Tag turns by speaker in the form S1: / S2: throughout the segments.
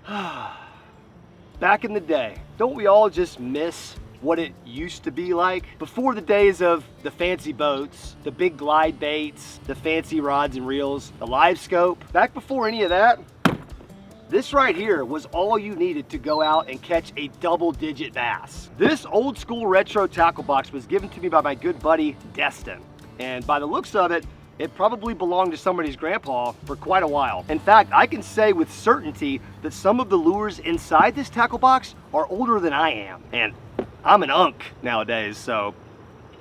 S1: Back in the day, don't we all just miss what it used to be like? Before the days of the fancy boats, the big glide baits, the fancy rods and reels, the live scope. Back before any of that, this right here was all you needed to go out and catch a double-digit bass. This old school retro tackle box was given to me by my good buddy, Destin. And by the looks of it, it probably belonged to somebody's grandpa for quite a while. In fact, I can say with certainty that some of the lures inside this tackle box are older than I am. And I'm an unk nowadays, so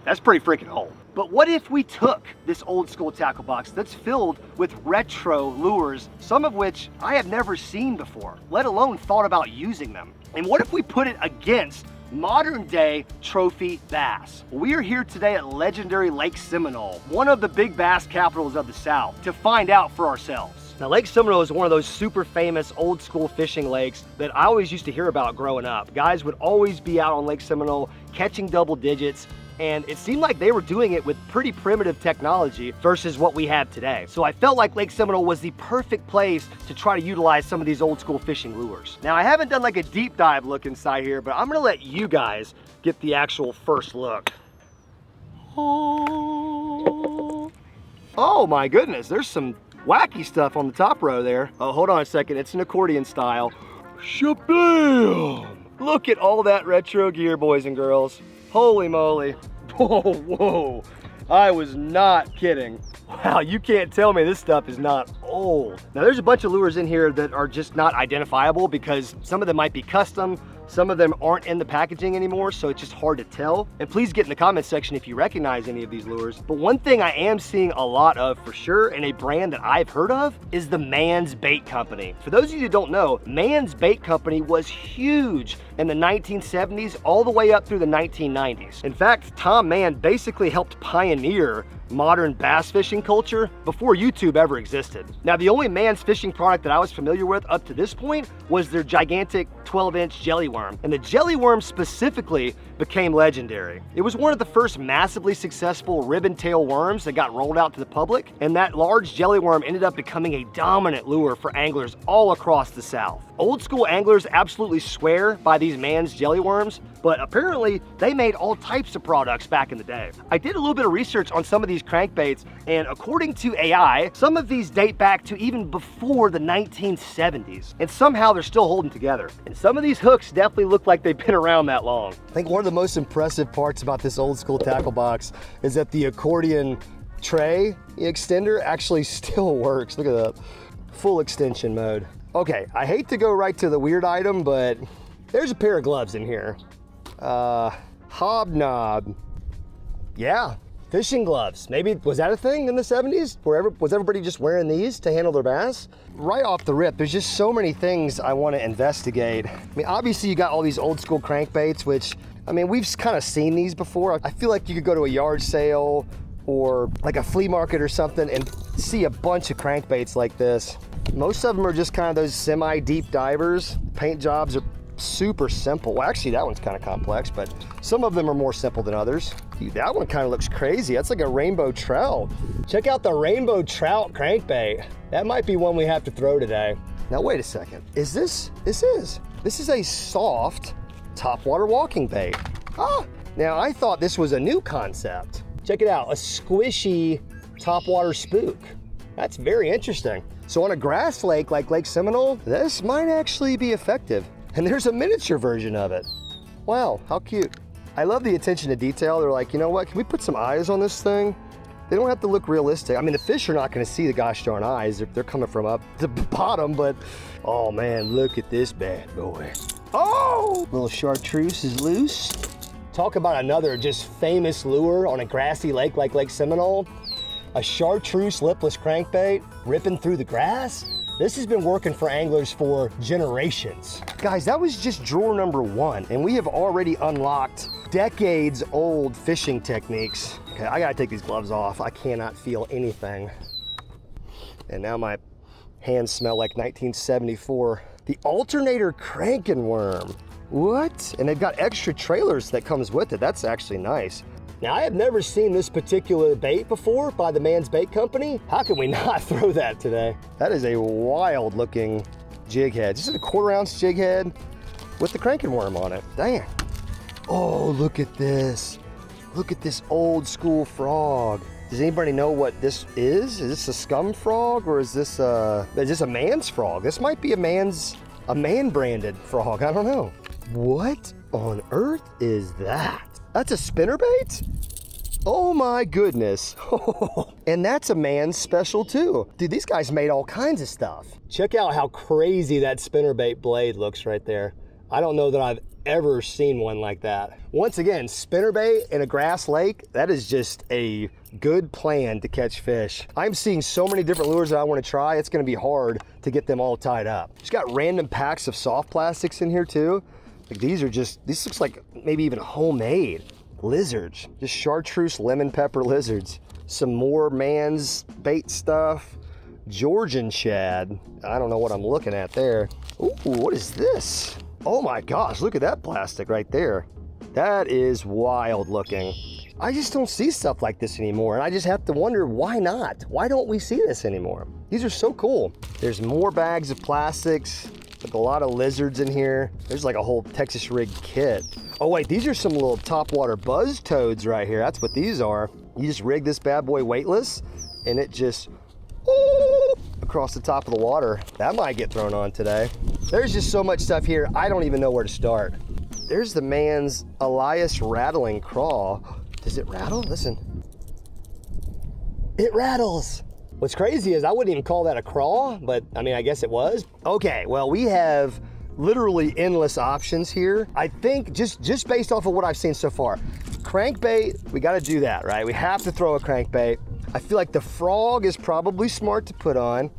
S1: that's pretty freaking old. But what if we took this old school tackle box that's filled with retro lures, some of which I have never seen before, let alone thought about using them? And what if we put it against modern day trophy bass? We are here today at legendary Lake Seminole, one of the big bass capitals of the South, to find out for ourselves. Now, Lake Seminole is one of those super famous old school fishing lakes that I always used to hear about growing up. Guys would always be out on Lake Seminole catching double digits, and it seemed like they were doing it with pretty primitive technology versus what we have today. So I felt like Lake Seminole was the perfect place to try to utilize some of these old school fishing lures. Now, I haven't done like a deep dive look inside here, but I'm gonna let you guys get the actual first look. Oh my goodness, there's some wacky stuff on the top row there. Oh, hold on a second, it's an accordion style. Shabam! Look at all that retro gear, boys and girls. Holy moly. Whoa, whoa. I was not kidding. Wow, you can't tell me this stuff is not old. Now, there's a bunch of lures in here that are just not identifiable because some of them might be custom, some of them aren't in the packaging anymore, so it's just hard to tell. And please get in the comments section if you recognize any of these lures. But one thing I am seeing a lot of for sure, and a brand that I've heard of, is the Mann's Bait Company. For those of you who don't know, Mann's Bait Company was huge in the 1970s all the way up through the 1990s. In fact, Tom Mann basically helped pioneer modern bass fishing culture before YouTube ever existed. Now, the only Mann's fishing product that I was familiar with up to this point was their gigantic 12-inch jelly worm. And the jelly worm specifically became legendary. It was one of the first massively successful ribbon tail worms that got rolled out to the public, and that large jelly worm ended up becoming a dominant lure for anglers all across the South. Old school anglers absolutely swear by these Mann's jelly worms, but apparently they made all types of products back in the day. I did a little bit of research on some of these crankbaits, and according to AI, some of these date back to even before the 1970s, and somehow they're still holding together. And some of these hooks definitely look like they've been around that long. I think one of the most impressive parts about this old school tackle box is that the accordion tray extender actually still works. Look at that, full extension mode. Okay, I hate to go right to the weird item, but there's a pair of gloves in here. Hobnob. Yeah, fishing gloves. Maybe, was that a thing in the 70s? Was everybody just wearing these to handle their bass? Right off the rip, there's just so many things I want to investigate. I mean, obviously you got all these old school crankbaits, which, I mean, we've kind of seen these before. I feel like you could go to a yard sale or like a flea market or something and see a bunch of crankbaits like this. Most of them are just kind of those semi-deep divers. Paint jobs are super simple. Well, actually that one's kind of complex, but some of them are more simple than others. Dude, that one kind of looks crazy. That's like a rainbow trout. Check out the rainbow trout crankbait. That might be one we have to throw today. Now wait a second. This is a soft topwater walking bait. Ah, now I thought this was a new concept. Check it out, a squishy topwater spook. That's very interesting. So on a grass lake like Lake Seminole, this might actually be effective. And there's a miniature version of it. Wow, how cute. I love the attention to detail. They're like, you know what, can we put some eyes on this thing? They don't have to look realistic. I mean, the fish are not gonna see the gosh darn eyes. They're coming from up the bottom, but oh man, look at this bad boy. Oh, little chartreuse is loose. Talk about another just famous lure on a grassy lake like Lake Seminole. A chartreuse lipless crankbait ripping through the grass. This has been working for anglers for generations. Guys, that was just drawer number one, and we have already unlocked decades old fishing techniques. Okay, I gotta take these gloves off. I cannot feel anything. And now my hands smell like 1974. The alternator cranking worm. What? And they've got extra trailers that comes with it. That's actually nice. Now, I have never seen this particular bait before by the Mann's Bait Company. How can we not throw that today? That is a wild looking jig head. This is a 1/4 ounce jig head with the cranking worm on it. Dang. Oh, look at this. Look at this old school frog. Does anybody know what this is? Is this a scum frog or is this a man's frog? This might be a man branded frog. I don't know. What on earth is that? That's a spinnerbait? Oh my goodness. And that's a man's special too. Dude, these guys made all kinds of stuff. Check out how crazy that spinnerbait blade looks right there. I don't know that I've ever seen one like that. Once again, spinnerbait in a grass lake, that is just a good plan to catch fish. I'm seeing so many different lures that I want to try, it's going to be hard to get them all tied up. Just got random packs of soft plastics in here too. Like these looks like maybe even homemade. Lizards, just chartreuse lemon pepper lizards. Some more man's bait stuff. Georgian shad. I don't know what I'm looking at there. Ooh, what is this? Oh my gosh, look at that plastic right there. That is wild looking. I just don't see stuff like this anymore, and I just have to wonder, why not? Why don't we see this anymore? These are so cool. There's more bags of plastics, with a lot of lizards in here. There's like a whole Texas rig kit. Oh wait, these are some little topwater buzz toads right here. That's what these are. You just rig this bad boy weightless, and it just across the top of the water. That might get thrown on today. There's just so much stuff here, I don't even know where to start. There's the man's Elias rattling craw. Does it rattle? Listen. It rattles. What's crazy is I wouldn't even call that a craw, but I mean, I guess it was. Okay, well, we have literally endless options here. I think just based off of what I've seen so far, crankbait, we gotta do that, right? We have to throw a crankbait. I feel like the frog is probably smart to put on.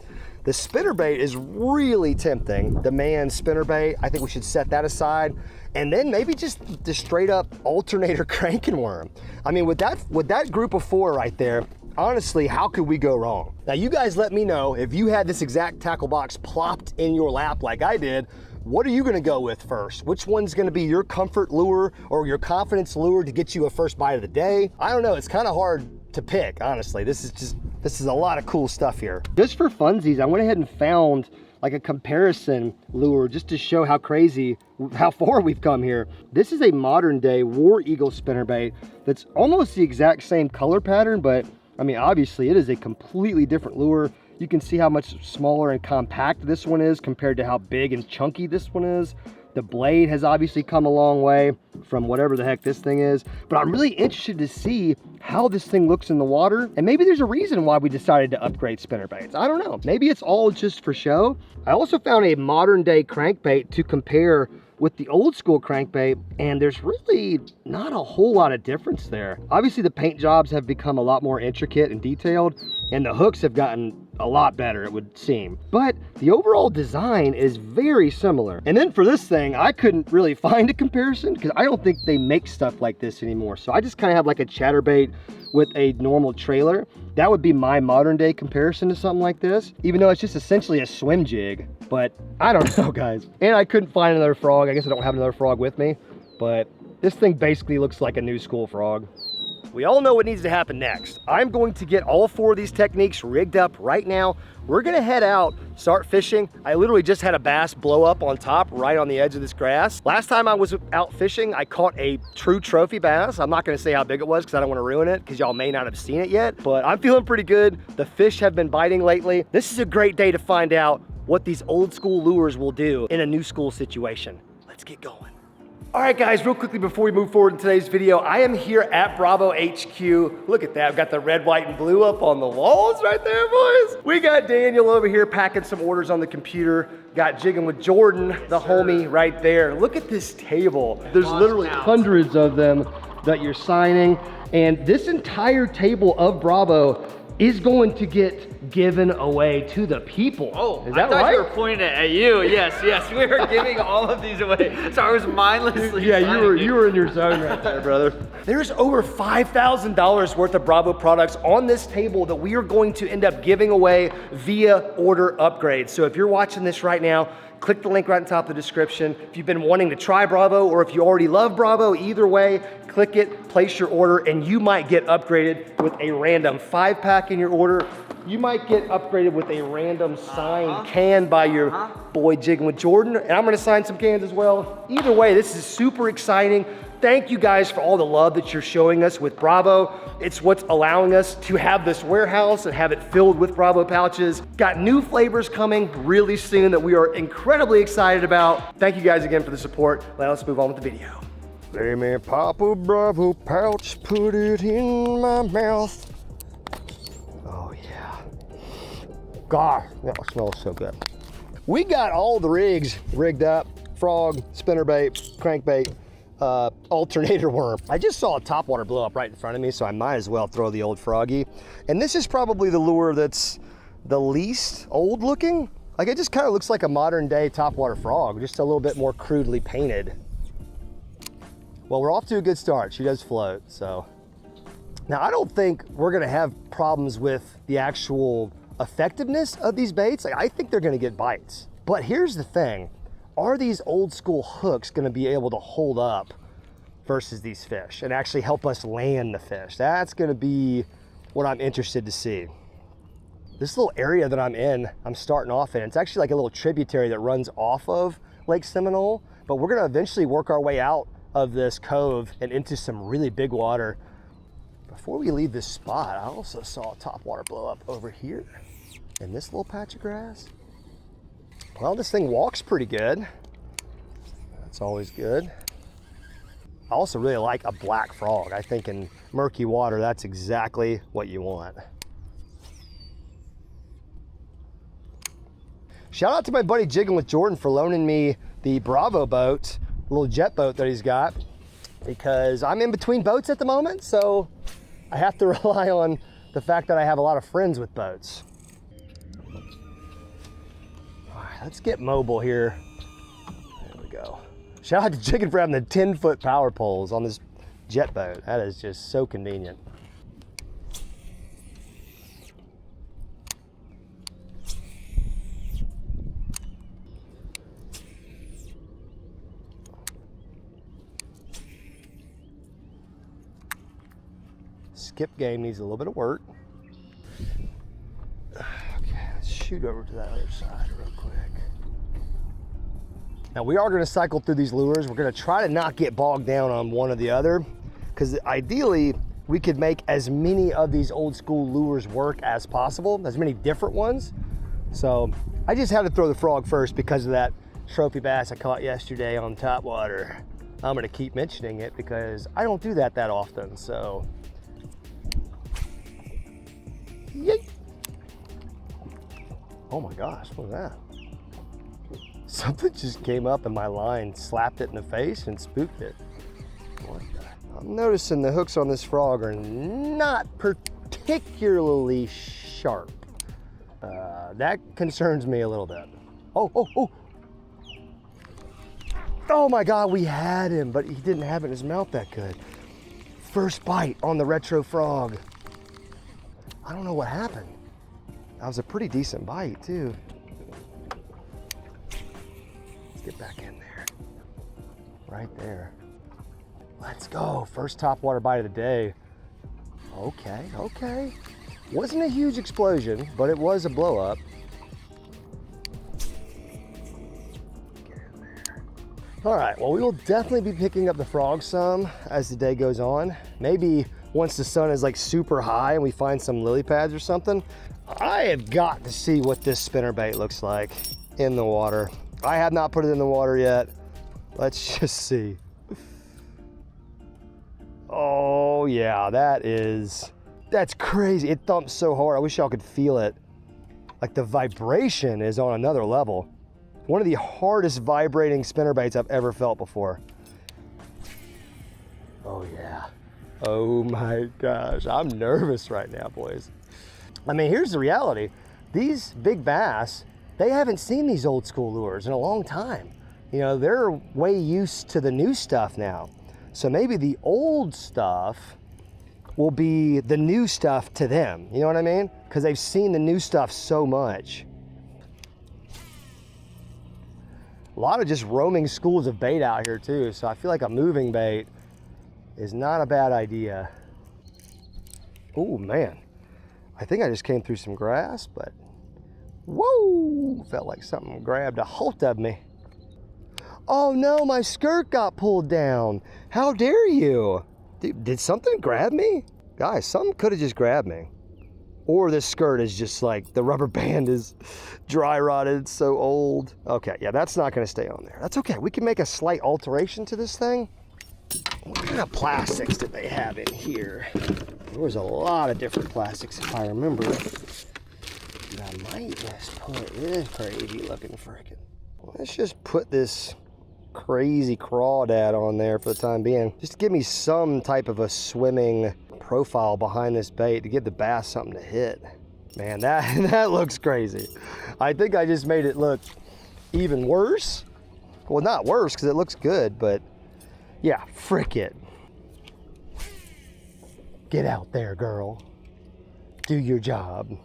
S1: The spinnerbait is really tempting. The man's spinnerbait, I think we should set that aside. And then maybe just the straight up alternator cranking worm. I mean, with that group of 4 right there, honestly, how could we go wrong? Now you guys let me know if you had this exact tackle box plopped in your lap like I did, what are you gonna go with first? Which one's gonna be your comfort lure or your confidence lure to get you a first bite of the day? I don't know, it's kind of hard to pick, honestly. This is a lot of cool stuff here. Just for funsies, I went ahead and found like a comparison lure just to show how far we've come here. This is a modern day War Eagle spinnerbait that's almost the exact same color pattern, but I mean, obviously it is a completely different lure. You can see how much smaller and compact this one is compared to how big and chunky this one is. The blade has obviously come a long way from whatever the heck this thing is, but I'm really interested to see how this thing looks in the water, and maybe there's a reason why we decided to upgrade spinnerbaits. I don't know, maybe it's all just for show. I also found a modern day crankbait to compare with the old school crankbait, and there's really not a whole lot of difference there. Obviously the paint jobs have become a lot more intricate and detailed, and the hooks have gotten a lot better, it would seem. But the overall design is very similar. And then for this thing, I couldn't really find a comparison because I don't think they make stuff like this anymore. So I just kind of have like a chatterbait with a normal trailer. That would be my modern day comparison to something like this, even though it's just essentially a swim jig. But I don't know, guys. And I couldn't find another frog. I guess I don't have another frog with me, but this thing basically looks like a new school frog. We all know what needs to happen next. I'm going to get all 4 of these techniques rigged up right now. We're gonna head out, start fishing. I literally just had a bass blow up on top right on the edge of this grass. Last time I was out fishing, I caught a true trophy bass. I'm not gonna say how big it was because I don't wanna ruin it because y'all may not have seen it yet, but I'm feeling pretty good. The fish have been biting lately. This is a great day to find out what these old school lures will do in a new school situation. Let's get going. All right, guys, real quickly before we move forward in today's video, I am here at Bravo HQ. Look at that, I've got the red, white, and blue up on the walls right there, boys. We got Daniel over here packing some orders on the computer. Got jigging with Jordan, the homie right there. Look at this table. There's literally hundreds of them that you're signing, and this entire table of Bravo is going to get given away to the people. Oh, is that right? I thought you were pointing it at you. Yes, yes, we were giving all of these away. So I was mindlessly. Yeah, you were in your zone right there, brother. There's over $5,000 worth of Bravo products on this table that we are going to end up giving away via order upgrades. So if you're watching this right now, click the link right on top of the description. If you've been wanting to try Bravo, or if you already love Bravo, either way, click it, place your order, and you might get upgraded with a random 5-pack in your order. you might get upgraded with a random signed can by your boy Jigging with Jordan, and I'm gonna sign some cans as well. Either way, this is super exciting. Thank you guys for all the love that you're showing us with Bravo. It's what's allowing us to have this warehouse and have it filled with Bravo pouches. Got new flavors coming really soon that we are incredibly excited about. Thank you guys again for the support. Now let's move on with the video. Let me pop a Bravo pouch, put it in my mouth. Oh yeah. Gosh, that smells so good. We got all the rigs rigged up. Frog, spinnerbait, crankbait, alternator worm. I just saw a topwater blow up right in front of me, so I might as well throw the old froggy. And this is probably the lure that's the least old looking. Like it just kind of looks like a modern day topwater frog, just a little bit more crudely painted. Well, we're off to a good start. She does float, so. Now I don't think we're gonna have problems with the actual effectiveness of these baits. Like I think they're gonna get bites. But here's the thing. Are these old school hooks gonna be able to hold up versus these fish and actually help us land the fish? That's gonna be what I'm interested to see. This little area that I'm in, I'm starting off in, it's actually like a little tributary that runs off of Lake Seminole, but we're gonna eventually work our way out of this cove and into some really big water. Before we leave this spot, I also saw a topwater blow up over here in this little patch of grass. Well, this thing walks pretty good. That's always good. I also really like a black frog. I think in murky water, that's exactly what you want. Shout out to my buddy Jigging with Jordan for loaning me the Bravo boat, little jet boat that he's got, because I'm in between boats at the moment, so I have to rely on the fact that I have a lot of friends with boats. Let's get mobile here. There we go. Shout out to Jigging for having the 10-foot power poles on this jet boat. That is just so convenient. Skip game needs a little bit of work. Okay, let's shoot over to that other side real quick. Now we are gonna cycle through these lures. We're gonna try to not get bogged down on one or the other, because ideally we could make as many of these old school lures work as possible, as many different ones. So I just had to throw the frog first because of that trophy bass I caught yesterday on topwater. I'm gonna keep mentioning it because I don't do that often, so. Yay. Oh my gosh, what was that? Something just came up and my line slapped it in the face and spooked it. What the? I'm noticing the hooks on this frog are not particularly sharp. That concerns me a little bit. Oh my God, we had him, but he didn't have it in his mouth that good. First bite on the retro frog. I don't know what happened. That was a pretty decent bite too. Let's get back in there. Right there. Let's go. First topwater bite of the day. Okay. Wasn't a huge explosion, but it was a blow up. Get in there. All right, well, we will definitely be picking up the frog some as the day goes on. Maybe once the sun is like super high and we find some lily pads or something. I have got to see what this spinnerbait looks like in the water. I have not put it in the water yet. Let's just see. Oh yeah, that's crazy. It thumps so hard. I wish y'all could feel it. Like the vibration is on another level. One of the hardest vibrating spinnerbaits I've ever felt before. Oh yeah. Oh my gosh, I'm nervous right now, boys. I mean, here's the reality. These big bass, they haven't seen these old school lures in a long time. You know, they're way used to the new stuff now. So maybe the old stuff will be the new stuff to them. You know what I mean? Because they've seen the new stuff so much. A lot of just roaming schools of bait out here too. So I feel like a moving bait is not a bad idea. Oh man, I think I just came through some grass, but whoa, felt like something grabbed a hold of me. Oh no, my skirt got pulled down. How dare you? Did something grab me? Guys, something could have just grabbed me. Or this skirt is just like, the rubber band is dry rotted, it's so old. Okay, yeah, that's not gonna stay on there. That's okay, we can make a slight alteration to this thing. What kind of plastics did they have in here? There was a lot of different plastics if I remember. And I might just put this crazy looking frickin'. Let's just put this crazy crawdad on there for the time being. Just to give me some type of a swimming profile behind this bait to give the bass something to hit. Man, that looks crazy. I think I just made it look even worse. Well, not worse because it looks good, but yeah, frick it. Get out there, girl. Do your job.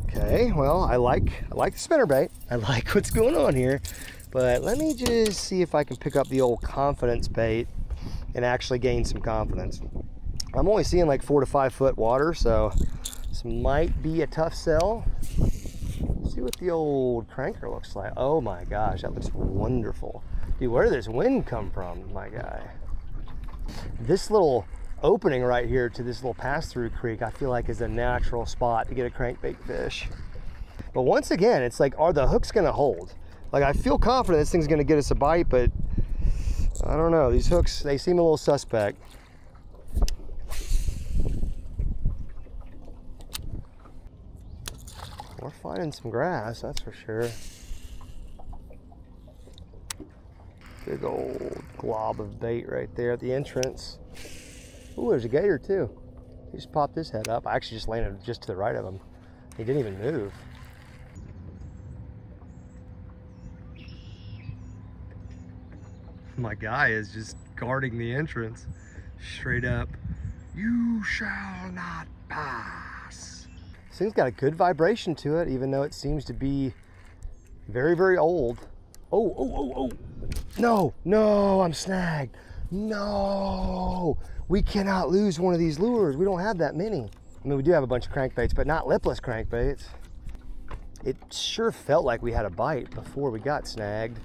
S1: Okay, well, I like the spinnerbait. I like what's going on here, but let me just see if I can pick up the old confidence bait and actually gain some confidence. I'm only seeing like 4 to 5 foot water, so this might be a tough sell. Let's see what the old cranker looks like. Oh my gosh, that looks wonderful. Dude, where did this wind come from, my guy? This little opening right here to this little pass-through creek, I feel like is a natural spot to get a crankbait fish. But once again, it's like, are the hooks gonna hold? Like, I feel confident this thing's gonna get us a bite, but I don't know, these hooks, they seem a little suspect. We're finding some grass, that's for sure. Big old glob of bait right there at the entrance. Ooh, there's a gator too. He just popped his head up. I actually just landed just to the right of him. He didn't even move. My guy is just guarding the entrance. Straight up, you shall not pass. This thing's got a good vibration to it, even though it seems to be very, very old. Oh. No, I'm snagged. No, we cannot lose one of these lures. We don't have that many. I mean, we do have a bunch of crankbaits, but not lipless crankbaits. It sure felt like we had a bite before we got snagged.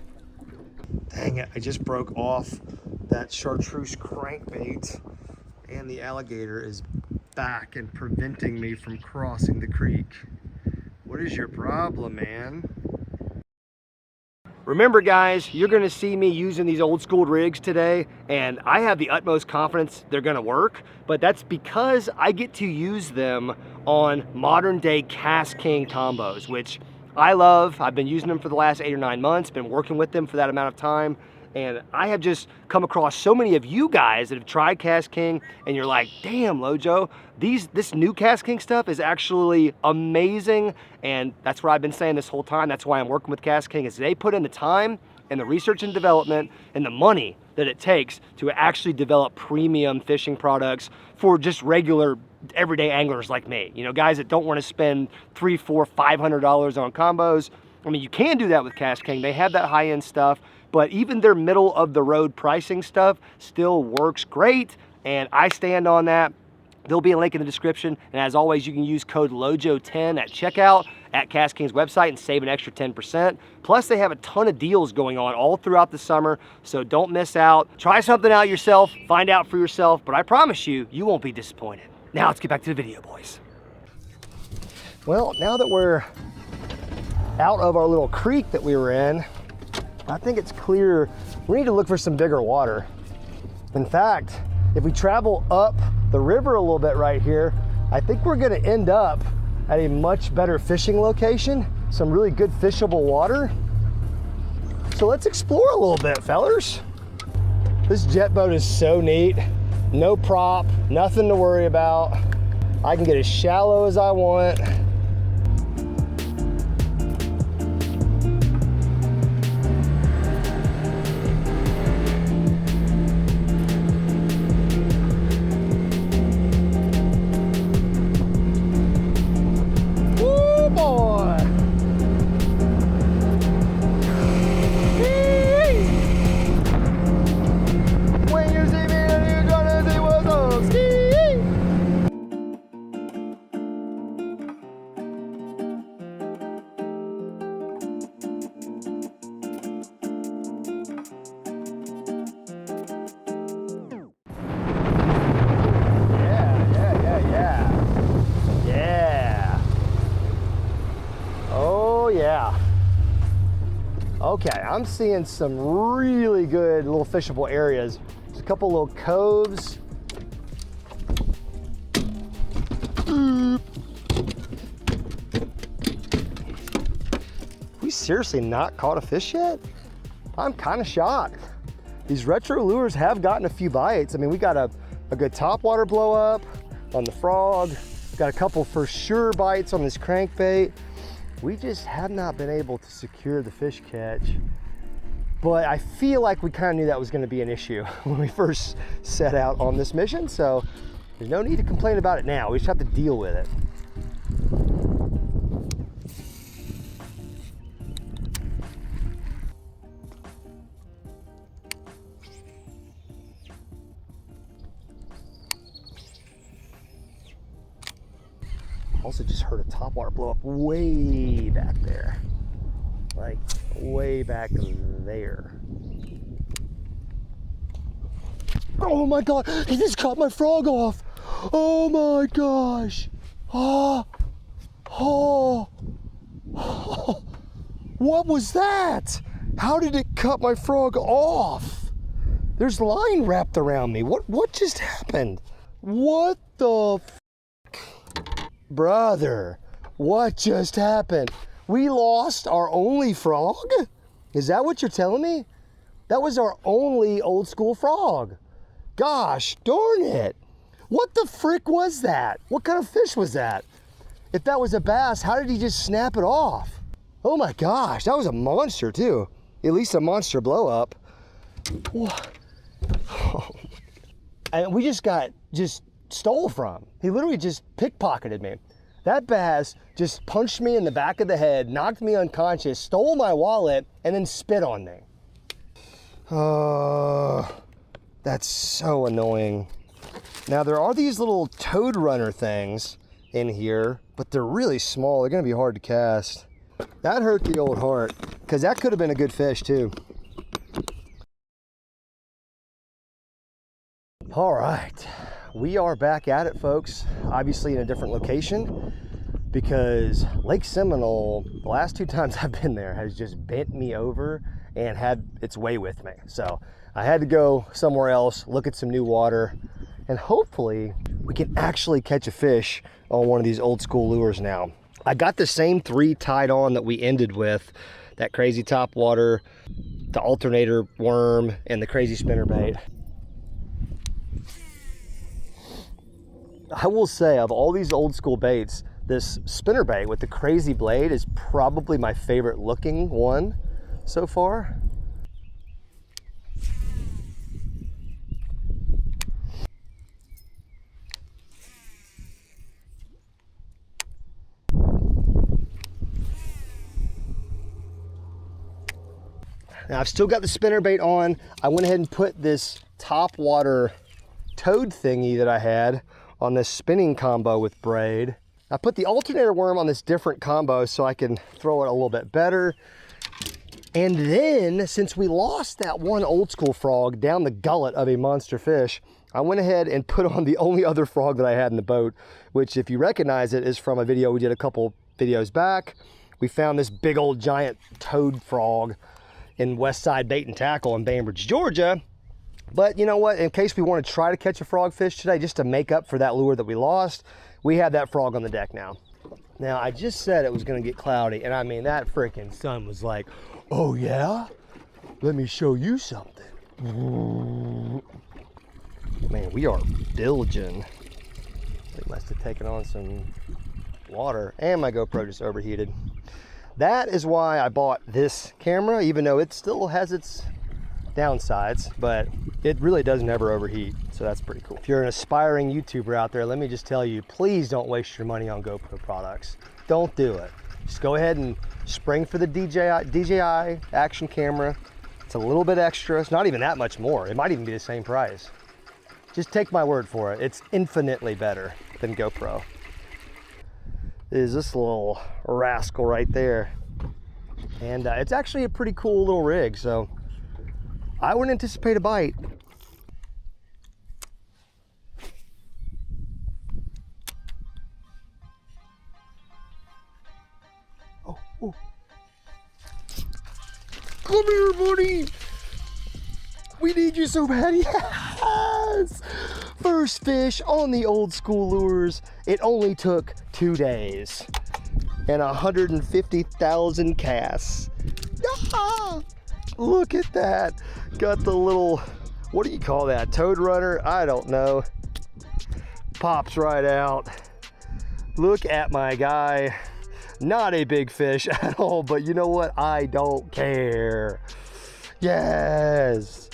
S1: Dang it, I just broke off that chartreuse crankbait and the alligator is back and preventing me from crossing the creek. What is your problem, man? Remember guys, you're gonna see me using these old school rigs today, and I have the utmost confidence they're gonna work, but that's because I get to use them on modern day CastKing combos, which I love. I've been using them for the last 8 or 9 months, been working with them for that amount of time, and I have just come across so many of you guys that have tried CastKing, and you're like, damn, LOJO, this new CastKing stuff is actually amazing, and that's what I've been saying this whole time. That's why I'm working with CastKing, is they put in the time and the research and development and the money that it takes to actually develop premium fishing products for just regular everyday anglers like me. You know, guys that don't want to spend $300, $400, $500 on combos. I mean, you can do that with CastKing. They have that high-end stuff, but even their middle of the road pricing stuff still works great, and I stand on that. There'll be a link in the description, and as always, you can use code LOJO10 at checkout at CastKing's website and save an extra 10%. Plus, they have a ton of deals going on all throughout the summer, so don't miss out. Try something out yourself, find out for yourself, but I promise you, you won't be disappointed. Now let's get back to the video, boys. Well, now that we're out of our little creek that we were in, I think it's clear we need to look for some bigger water. In fact, if we travel up the river a little bit right here, I think we're gonna end up at a much better fishing location, some really good fishable water. So let's explore a little bit, fellers. This jet boat is so neat. No prop, nothing to worry about. I can get as shallow as I want. Okay, I'm seeing some really good little fishable areas. There's a couple little coves. We seriously not caught a fish yet? I'm kind of shocked. These retro lures have gotten a few bites. I mean, we got a good topwater blow up on the frog. Got a couple for sure bites on this crankbait. We just have not been able to secure the fish catch. But I feel like we kind of knew that was going to be an issue when we first set out on this mission. So there's no need to complain about it now. We just have to deal with it. Also just heard a topwater blow up way back there. Like way back there. Oh my God, he just cut my frog off. Oh my gosh. Oh, oh, oh. What was that? How did it cut my frog off? There's line wrapped around me. What just happened? What the brother, what just happened? We lost our only frog? Is that what you're telling me? That was our only old school frog. Gosh darn it. What the frick was that? What kind of fish was that? If that was a bass, how did he just snap it off? Oh my gosh, that was a monster too. At least a monster blow up. What? Oh. And we just got stole from. He literally just pickpocketed me. That bass just punched me in the back of the head, knocked me unconscious, stole my wallet, and then spit on me. That's so annoying. Now there are these little toad runner things in here, but they're really small. They're gonna be hard to cast. That hurt the old heart, because that could have been a good fish too. All right, we are back at it, folks. Obviously in a different location, because Lake Seminole, the last 2 times I've been there, has just bent me over and had its way with me. So I had to go somewhere else, look at some new water, and hopefully we can actually catch a fish on one of these old school lures now. I got the same 3 tied on that we ended with, that crazy topwater, the alternator worm, and the crazy spinnerbait. I will say, of all these old school baits, this spinnerbait with the crazy blade is probably my favorite looking one so far. Now I've still got the spinnerbait on. I went ahead and put this topwater toad thingy that I had on this spinning combo with braid. I put the alternator worm on this different combo so I can throw it a little bit better. And then, since we lost that one old school frog down the gullet of a monster fish, I went ahead and put on the only other frog that I had in the boat, which, if you recognize it, is from a video we did a couple videos back. We found this big old giant toad frog in Westside Bait and Tackle in Bainbridge, Georgia. But you know what, in case we want to try to catch a frogfish today, just to make up for that lure that we lost, we have that frog on the deck now. Now, I just said it was going to get cloudy, and I mean, that freaking sun was like, oh yeah? Let me show you something. Man, we are bilging. They must have taken on some water, and my GoPro just overheated. That is why I bought this camera, even though it still has its downsides, but it really does never overheat, so that's pretty cool. If you're an aspiring YouTuber out there, let me just tell you, please don't waste your money on GoPro products. Don't do it. Just go ahead and spring for the DJI action camera. It's a little bit extra. It's not even that much more. It might even be the same price. Just take my word for it. It's infinitely better than GoPro. Is this little rascal right there. And it's actually a pretty cool little rig, so I wouldn't anticipate a bite. Oh, oh. Come here, buddy. We need you so bad. Yes! First fish on the old school lures. It only took 2 days and 150,000 casts. Yeah! Look at that. Got the little, what do you call that? Toad runner? I don't know. Pops right out. Look at my guy. Not a big fish at all, but you know what? I don't care. Yes.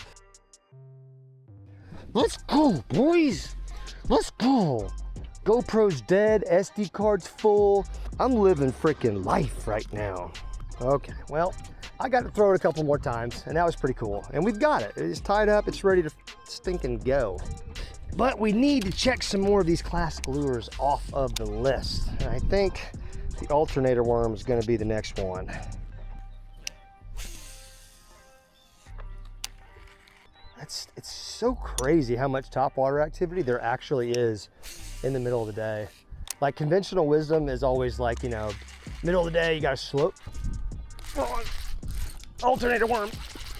S1: Let's go, boys. Let's go. GoPro's dead, SD card's full. I'm living freaking life right now. Okay, well, I got to throw it a couple more times, and that was pretty cool. And we've got it. It's tied up. It's ready to stinking go. But we need to check some more of these classic lures off of the list. And I think the alternator worm is going to be the next one. It's so crazy how much topwater activity there actually is in the middle of the day. Like conventional wisdom is always like, you know, middle of the day, you got to slope. Alternator worm.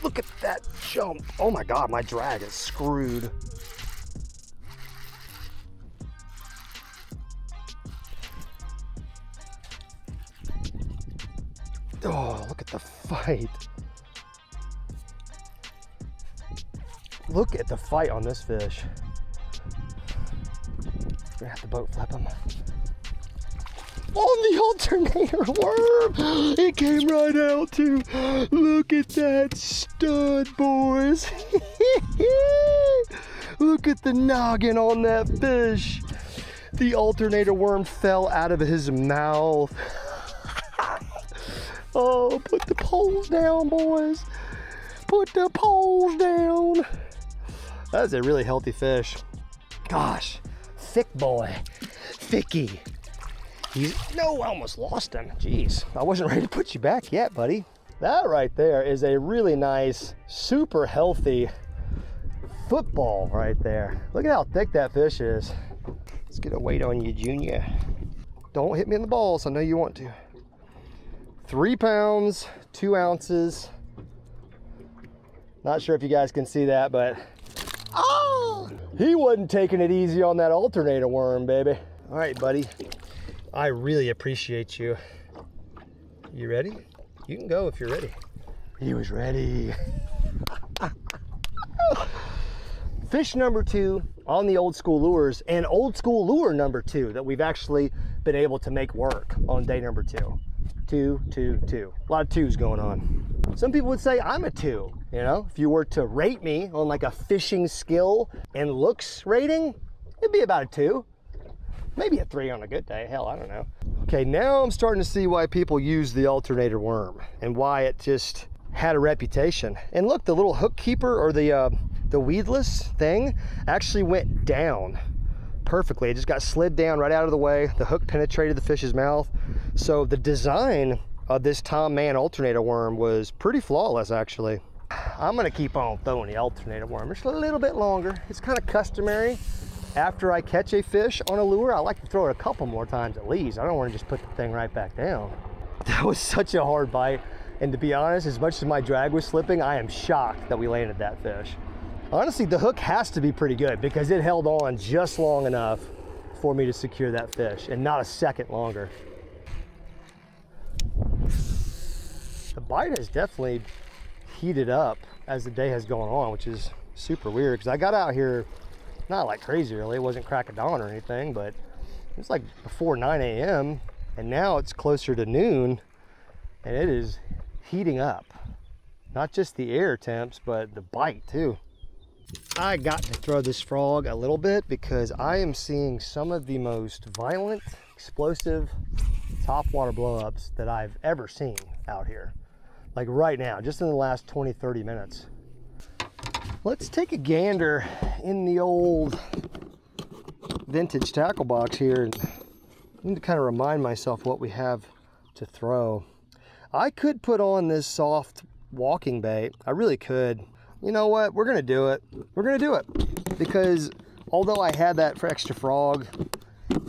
S1: Look at that jump. Oh my God, my drag is screwed. Oh, look at the fight. Look at the fight on this fish. We're gonna have to boat flip him. On the alternator worm! It came right out too. Look at that stud, boys. Look at the noggin on that fish. The alternator worm fell out of his mouth. Oh, put the poles down, boys. Put the poles down. That's a really healthy fish. Gosh, thick boy, thicky. No, I almost lost him. Jeez, I wasn't ready to put you back yet, buddy. That right there is a really nice, super healthy football right there. Look at how thick that fish is. Let's get a weight on you, Junior. Don't hit me in the balls, I know you want to. 3 pounds, 2 ounces. Not sure if you guys can see that, but oh, he wasn't taking it easy on that alternator worm, baby. All right, buddy. I really appreciate you. You ready? You can go if you're ready. He was ready. Fish number 2 on the old school lures, and old school lure number 2 that we've actually been able to make work on day number 2. 2, 2, 2. A lot of 2s going on. Some people would say I'm a 2. You know, if you were to rate me on like a fishing skill and looks rating, it'd be about a 2. Maybe a 3 on a good day. Hell, I don't know. Okay, now I'm starting to see why people use the alternator worm and why it just had a reputation. And look, the little hook keeper or the weedless thing actually went down perfectly. It just got slid down right out of the way. The hook penetrated the fish's mouth. So the design of this Tom Mann alternator worm was pretty flawless, actually. I'm gonna keep on throwing the alternator worm just a little bit longer. It's kind of customary. After I catch a fish on a lure, I like to throw it a couple more times at least. I don't want to just put the thing right back down. That was such a hard bite. And to be honest, as much as my drag was slipping, I am shocked that we landed that fish. Honestly, the hook has to be pretty good because it held on just long enough for me to secure that fish and not a second longer. The bite has definitely heated up as the day has gone on, which is super weird because I got out here not like crazy really. It wasn't crack of dawn or anything, but it was like before 9 a.m. and now it's closer to noon and it is heating up. Not just the air temps, but the bite too. I got to throw this frog a little bit because I am seeing some of the most violent, explosive topwater blowups that I've ever seen out here. Like right now, just in the last 20, 30 minutes. Let's take a gander in the old vintage tackle box here. And I need to kind of remind myself what we have to throw. I could put on this soft walking bait. I really could. You know what? We're gonna do it. We're gonna do it. Because although I had that for extra frog,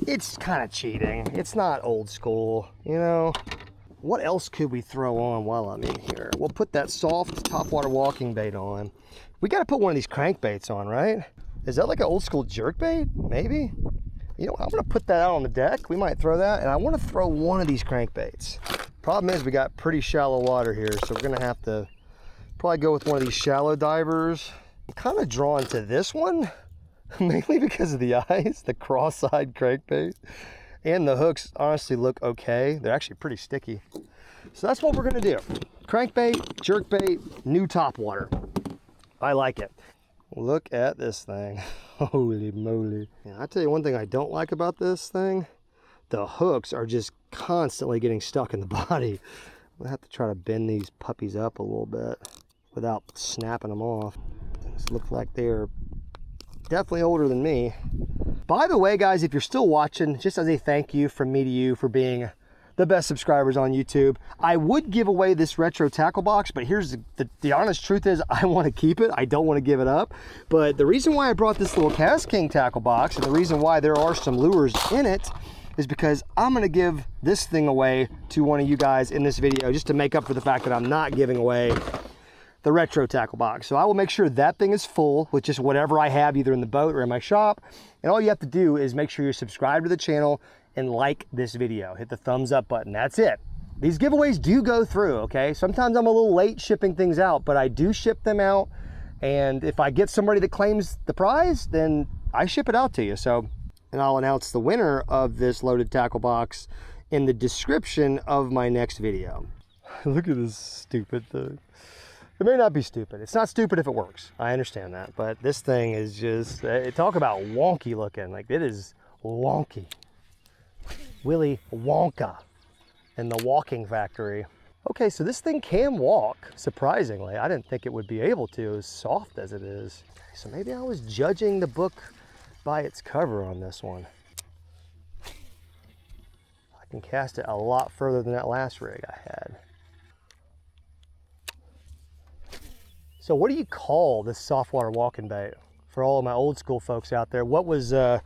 S1: it's kind of cheating. It's not old school, you know? What else could we throw on while I'm in here? We'll put that soft topwater walking bait on. We got to put one of these crankbaits on, right? Is that like an old school jerkbait? Maybe. You know, I'm gonna put that out on the deck. We might throw that, and I want to throw one of these crankbaits. Problem is we got pretty shallow water here, so we're gonna have to probably go with one of these shallow divers. I'm kind of drawn to this one, mainly because of the eyes, the cross-eyed crankbait. And the hooks honestly look okay. They're actually pretty sticky. So that's what we're gonna do. Crankbait, jerkbait, new topwater. I like it. Look at this thing. Holy moly. Yeah, I tell you one thing I don't like about this thing. The hooks are just constantly getting stuck in the body. We'll have to try to bend these puppies up a little bit without snapping them off. These look like they're definitely older than me. By the way, guys, if you're still watching, just as a thank you from me to you for being the best subscribers on YouTube, I would give away this retro tackle box, but here's the honest truth is I want to keep it. I don't want to give it up. But the reason why I brought this little CastKing tackle box, and the reason why there are some lures in it, is because I'm going to give this thing away to one of you guys in this video, just to make up for the fact that I'm not giving away the retro tackle box. So I will make sure that thing is full with just whatever I have either in the boat or in my shop. And all you have to do is make sure you're subscribed to the channel and like this video. Hit the thumbs up button. That's it. These giveaways do go through, okay? Sometimes I'm a little late shipping things out, but I do ship them out. And if I get somebody that claims the prize, then I ship it out to you. So, and I'll announce the winner of this loaded tackle box in the description of my next video. Look at this stupid thing. It may not be stupid. It's not stupid if it works. I understand that. But this thing is just, talk about wonky looking. Like, it is wonky. Willy Wonka and the walking factory. Okay, so this thing can walk, surprisingly. I didn't think it would be able to, as soft as it is. So maybe I was judging the book by its cover on this one. I can cast it a lot further than that last rig I had. So what do you call this softwater walking bait? For all of my old school folks out there, what was, I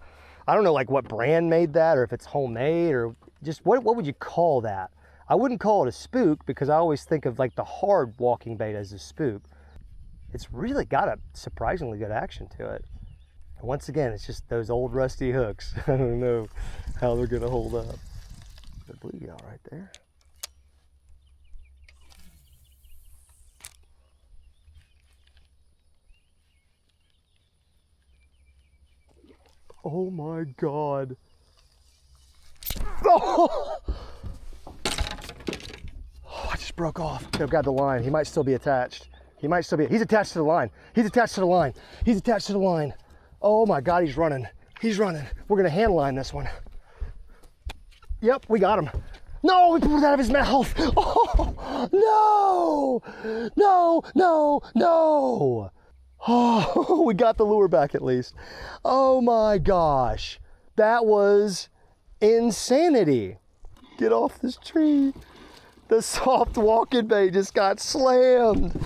S1: don't know like what brand made that, or if it's homemade, or just what would you call that? I wouldn't call it a spook, because I always think of like the hard walking bait as a spook. It's really got a surprisingly good action to it. And once again, it's just those old rusty hooks. I don't know how they're gonna hold up. The bluegill right there. Oh my God. Oh! Oh, I just broke off. I've got the line. He might still be attached. He might still be, he's attached to the line. He's attached to the line. He's attached to the line. Oh my God, he's running. He's running. We're gonna hand line this one. Yep, we got him. No, we pulled it out of his mouth. Oh, no, no, no, no. Oh, we got the lure back at least. Oh my gosh, that was insanity. Get off this tree. The soft walking bait just got slammed.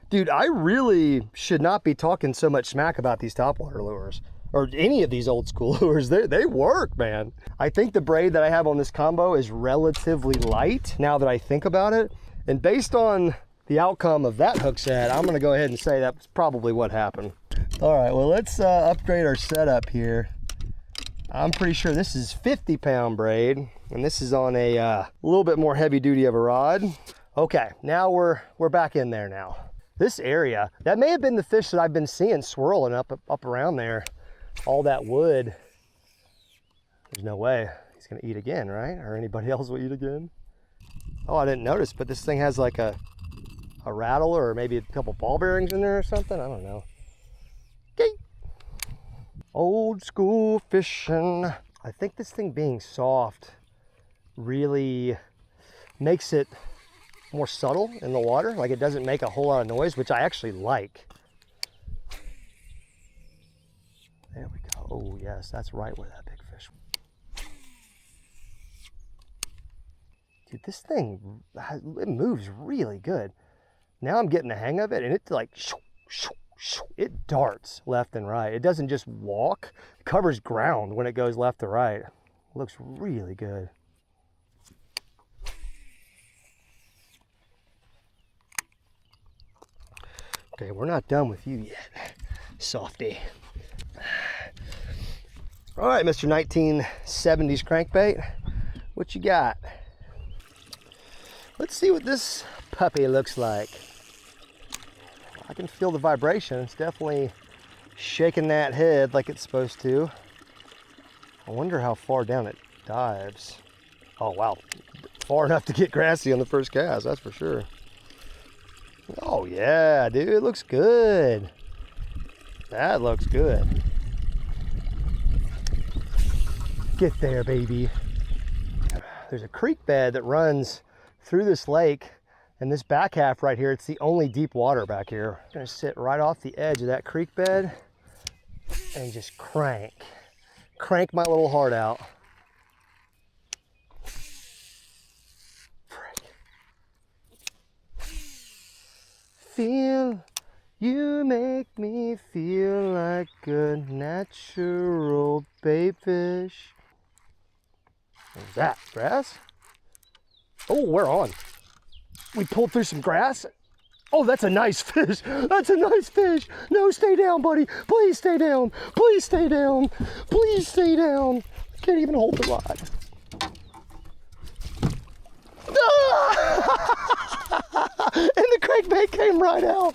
S1: Dude, I really should not be talking so much smack about these topwater lures, or any of these old school lures. They work, man. I think the braid that I have on this combo is relatively light now that I think about it. And based on the outcome of that hook set, I'm gonna go ahead and say that's probably what happened. All right, well, let's upgrade our setup here. I'm pretty sure this is 50-pound braid, and this is on a little bit more heavy duty of a rod. Okay, now we're back in there now. This area, that may have been the fish that I've been seeing swirling up around there. All that wood. There's no way he's gonna eat again, right? Or anybody else will eat again. Oh, I didn't notice, but this thing has like a rattle or maybe a couple ball bearings in there or something. I don't know. Okay. Old school fishing. I think this thing being soft really makes it more subtle in the water. Like, it doesn't make a whole lot of noise, which I actually like. There we go. Oh yes, that's right where that big fish was. Dude, this thing, it moves really good. Now I'm getting the hang of it, and it's like, it darts left and right. It doesn't just walk, it covers ground when it goes left to right. It looks really good. Okay, we're not done with you yet, softy. All right, Mr. 1970s crankbait, what you got? Let's see what this puppy looks like. I can feel the vibration. It's definitely shaking that head like it's supposed to. I wonder how far down it dives. Oh, wow. Far enough to get grassy on the first cast, that's for sure. Oh, yeah, dude, it looks good. That looks good. Get there, baby. There's a creek bed that runs through this lake, and this back half right here, it's the only deep water back here. I'm gonna sit right off the edge of that creek bed and just crank my little heart out. Feel, you make me feel like a natural baitfish. What's that, grass? Oh, we're on. We pulled through some grass. Oh, that's a nice fish. That's a nice fish. No, stay down, buddy. Please stay down. Please stay down. Please stay down. Can't even hold the rod. And the crankbait came right out.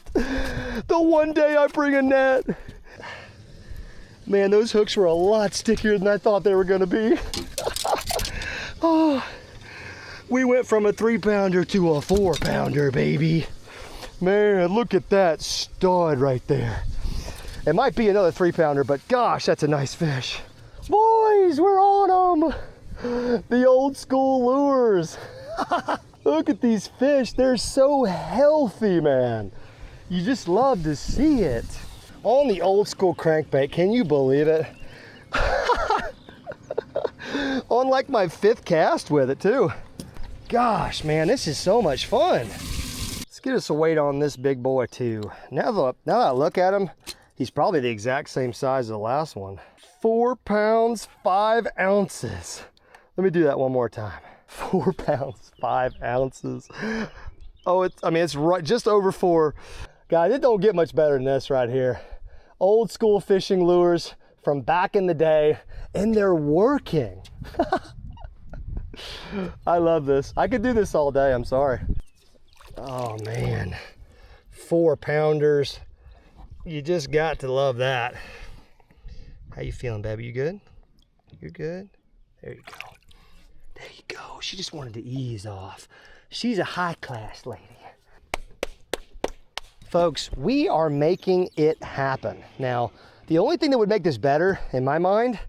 S1: The one day I bring a net. Man, those hooks were a lot stickier than I thought they were gonna be. Oh, we went from a 3-pounder to a 4-pounder, baby. Man, look at that stud right there. It might be another 3-pounder, but gosh, that's a nice fish. Boys, we're on them. The old school lures. Look at these fish. They're so healthy, man. You just love to see it. On the old school crankbait, can you believe it? On like my 5th cast with it too. Gosh, man, this is so much fun. Let's get us a weight on this big boy too. Now that I look at him, he's probably the exact same size as the last one. 4 pounds, 5 ounces. Let me do that one more time. 4 pounds, 5 ounces. Oh, it's right just over 4. Guys, it don't get much better than this right here. Old school fishing lures from back in the day, and they're working. I love this. I could do this all day, I'm sorry. Oh man, 4-pounders. You just got to love that. How you feeling, baby? You good? You're good? There you go. There you go. She just wanted to ease off. She's a high-class lady. Folks, we are making it happen. Now, the only thing that would make this better, in my mind,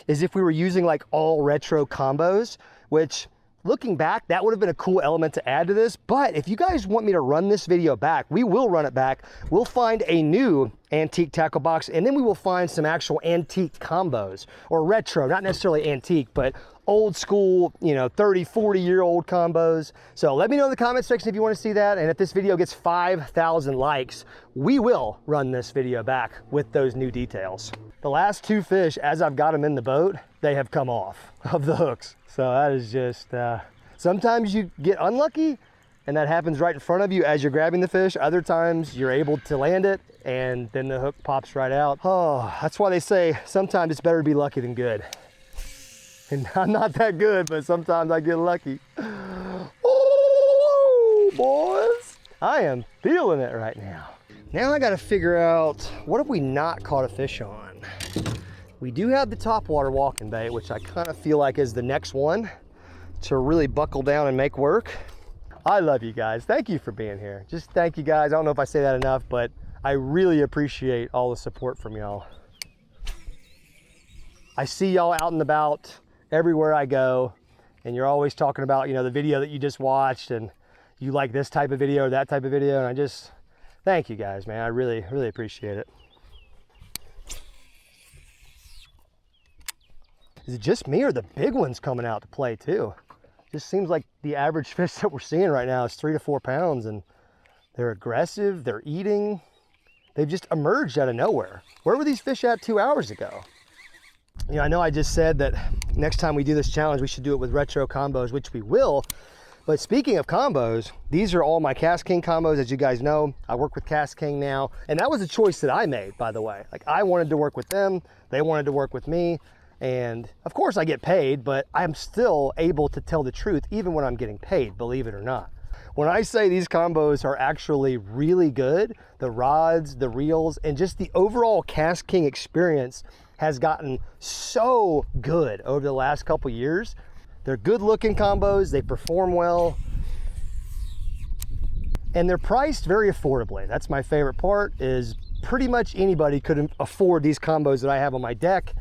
S1: is if we were using like all retro combos, which looking back, that would have been a cool element to add to this. But if you guys want me to run this video back, we will run it back. We'll find a new antique tackle box, and then we will find some actual antique combos, or retro, not necessarily antique, but old school, 30, 40-year-old combos. So let me know in the comment section if you want to see that. And if this video gets 5,000 likes, we will run this video back with those new details. The last 2 fish, as I've got them in the boat, they have come off of the hooks. So that is just, sometimes you get unlucky and that happens right in front of you as you're grabbing the fish. Other times you're able to land it and then the hook pops right out. Oh, that's why they say sometimes it's better to be lucky than good. And I'm not that good, but sometimes I get lucky. Oh, boys. I am feeling it right now. Now I gotta figure out, what have we not caught a fish on? We do have the topwater walking bait, which I kind of feel like is the next one to really buckle down and make work. I love you guys. Thank you for being here. Just thank you guys. I don't know if I say that enough, but I really appreciate all the support from y'all. I see y'all out and about everywhere I go, and you're always talking about, the video that you just watched, and you like this type of video or that type of video, and I just thank you guys, man. I really, really appreciate it. Is it just me, or the big ones coming out to play too? Just seems like the average fish that we're seeing right now is 3 to 4 pounds, and they're aggressive, they're eating. They've just emerged out of nowhere. Where were these fish at 2 hours ago? I know I just said that next time we do this challenge, we should do it with retro combos, which we will. But speaking of combos, these are all my CastKing combos. As you guys know, I work with CastKing now. And that was a choice that I made, by the way. Like, I wanted to work with them. They wanted to work with me. And of course I get paid, but I'm still able to tell the truth even when I'm getting paid, believe it or not. When I say these combos are actually really good, the rods, the reels, and just the overall CastKing experience has gotten so good over the last couple years. They're good looking combos, they perform well, and they're priced very affordably. That's my favorite part, is pretty much anybody could afford these combos that I have on my deck,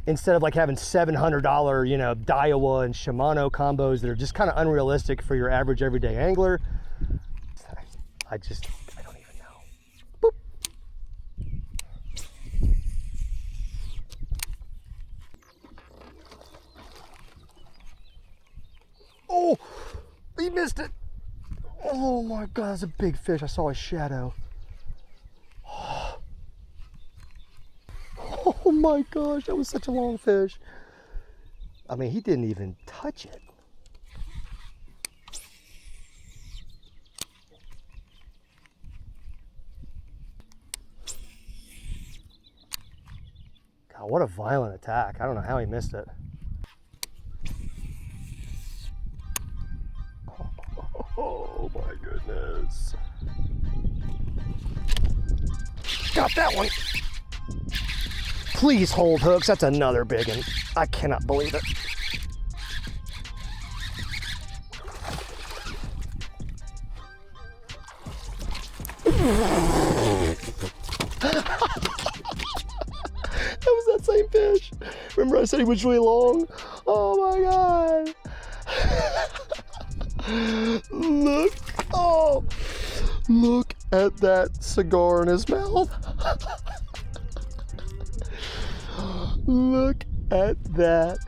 S1: instead of like having $700, you know, Daiwa and Shimano combos that are just kind of unrealistic for your average everyday angler. I don't even know. Boop. Oh, he missed it. Oh my God, that's a big fish. I saw his shadow. Oh my gosh, that was such a long fish. I mean, he didn't even touch it. God, what a violent attack. I don't know how he missed it. Oh my goodness. Got that one. Please hold hooks. That's another big one. I cannot believe it. That was that same fish. Remember I said he was really long? Oh my God. Look. Oh, look at that cigar in his mouth. Look at that.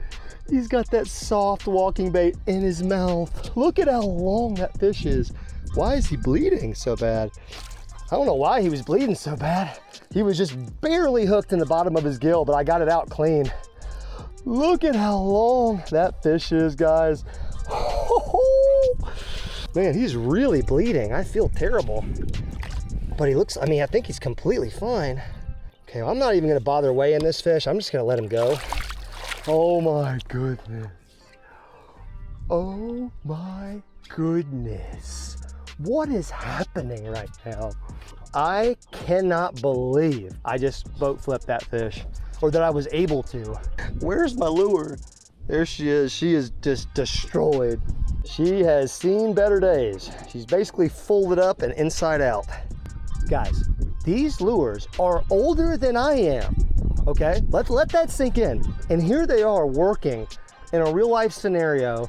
S1: He's got that soft walking bait in his mouth. Look at how long that fish is. Why is he bleeding so bad? I don't know why he was bleeding so bad. He was just barely hooked in the bottom of his gill, but I got it out clean. Look at how long that fish is, guys. Man, he's really bleeding. I feel terrible. But he looks, I mean, I think he's completely fine. Okay, well, I'm not even gonna bother weighing this fish. I'm just gonna let him go. Oh my goodness. Oh my goodness. What is happening right now? I cannot believe I just boat flipped that fish, or that I was able to. Where's my lure? There she is. She is just destroyed. She has seen better days. She's basically folded up and inside out. Guys, these lures are older than I am, okay? Let that sink in. And here they are working in a real life scenario,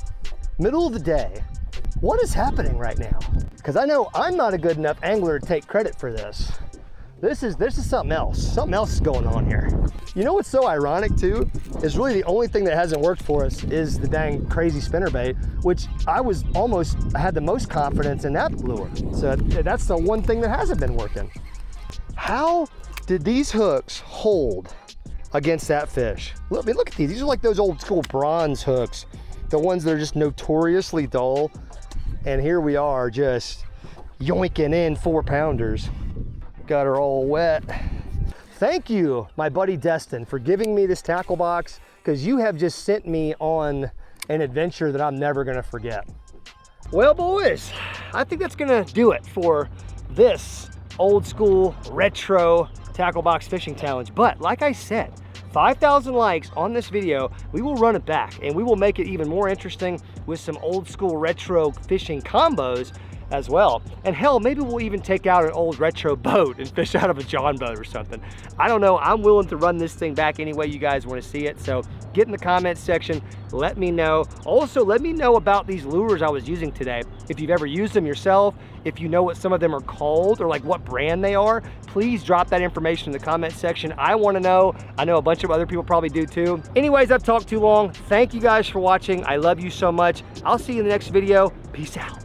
S1: middle of the day. What is happening right now? Because I know I'm not a good enough angler to take credit for this. This is something else. Something else is going on here. You know what's so ironic too? Is really the only thing that hasn't worked for us is the dang crazy spinnerbait, which I had the most confidence in that lure. So that's the one thing that hasn't been working. How did these hooks hold against that fish? Look, I mean, look at these. These are like those old school bronze hooks, the ones that are just notoriously dull. And here we are just yoinking in 4-pounders. Got her all wet. Thank you, my buddy Destin, for giving me this tackle box, because you have just sent me on an adventure that I'm never gonna forget. Well, boys, I think that's gonna do it for this old school retro tackle box fishing challenge. But like I said, 5,000 likes on this video, we will run it back and we will make it even more interesting with some old school retro fishing combos as well. And hell, maybe we'll even take out an old retro boat and fish out of a John boat or something. I don't know. I'm willing to run this thing back any way you guys want to see it. So get in the comments section, let me know. Also, let me know about these lures I was using today. If you've ever used them yourself, if you know what some of them are called or like what brand they are, please drop that information in the comment section. I want to know. I know a bunch of other people probably do too. Anyways, I've talked too long. Thank you guys for watching. I love you so much. I'll see you in the next video. Peace out.